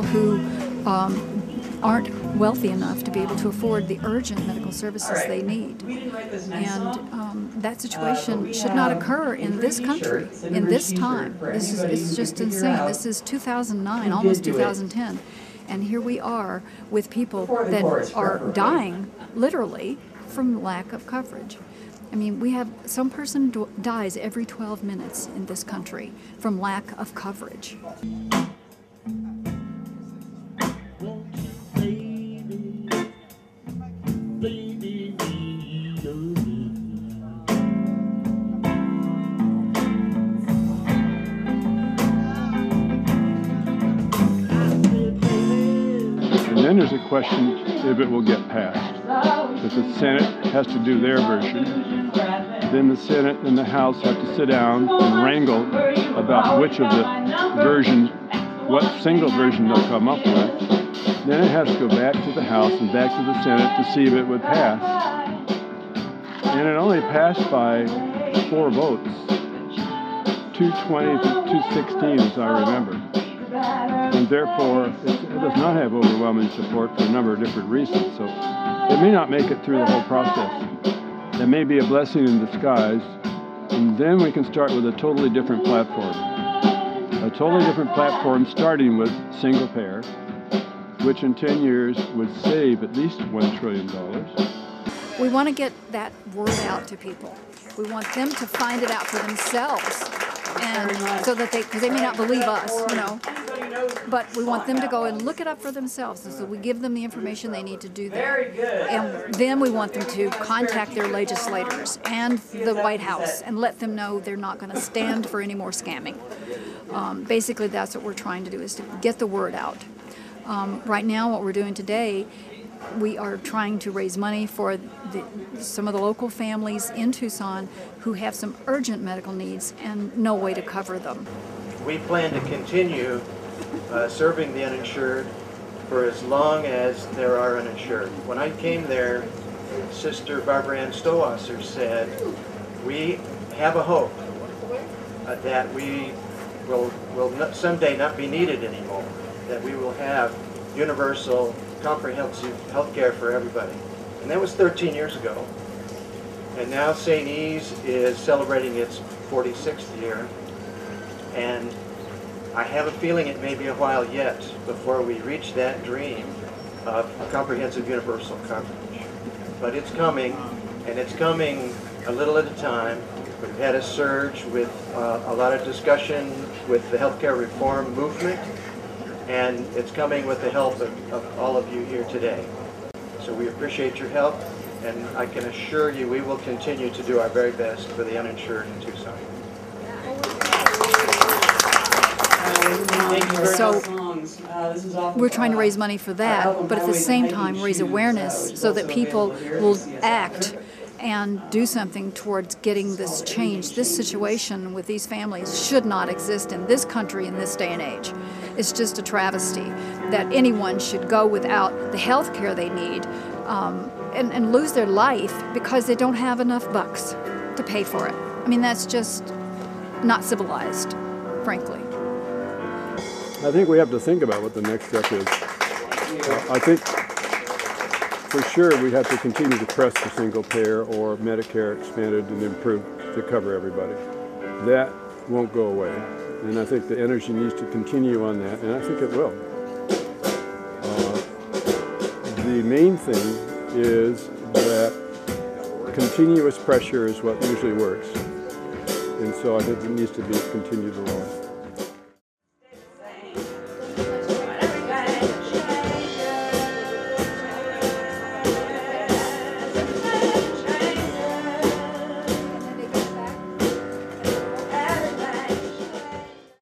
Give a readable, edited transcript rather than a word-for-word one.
people who aren't wealthy enough to be able to afford the urgent medical services they need. And that situation should not occur in this country, in this time. It's just insane. This is 2009, almost 2010. And here we are with people that are dying, literally, from lack of coverage. I mean, we have some person dies every 12 minutes in this country from lack of coverage. And then there's a question if it will get passed. If the Senate has to do their version, then the Senate and the House have to sit down and wrangle about which of the versions, what single version they'll come up with. Then it has to go back to the House and back to the Senate to see if it would pass. And it only passed by 4 votes, 220 to 216 as I remember. And therefore, it does not have overwhelming support for a number of different reasons. So it may not make it through the whole process. It may be a blessing in disguise, and then we can start with a totally different platform. A totally different platform starting with single payer, which in 10 years would save at least $1 trillion. We want to get that word out to people. We want them to find it out for themselves, and so that because they may not believe us, you know. But we want them to go and look it up for themselves, and so we give them the information they need to do that. And then we want them to contact their legislators and the White House and let them know they're not going to stand for any more scamming. Basically, that's what we're trying to do, is to get the word out. Right now, what we're doing today, we are trying to raise money for some of the local families in Tucson who have some urgent medical needs and no way to cover them. We plan to continue serving the uninsured for as long as there are uninsured. When I came there, Sister Barbara Ann Stowasser said, we have a hope that we will someday not be needed anymore, that we will have universal, comprehensive health care for everybody. And that was 13 years ago. And now St. E's is celebrating its 46th year. And I have a feeling it may be a while yet before we reach that dream of comprehensive universal coverage. But it's coming, and it's coming a little at a time. We've had a surge with a lot of discussion with the healthcare reform movement, and it's coming with the help of all of you here today. So we appreciate your help, and I can assure you we will continue to do our very best for the uninsured in Tucson. So we're trying to raise money for that, but at the same time raise awareness so that people will act and do something towards getting this change. This situation with these families should not exist in this country in this day and age. It's just a travesty that anyone should go without the health care they need and lose their life because they don't have enough bucks to pay for it. I mean, that's just not civilized, frankly. I think we have to think about what the next step is. I think for sure we have to continue to press the single payer or Medicare expanded and improved to cover everybody. That won't go away. And I think the energy needs to continue on that, and I think it will. The main thing is that continuous pressure is what usually works. And so I think it needs to be continued along.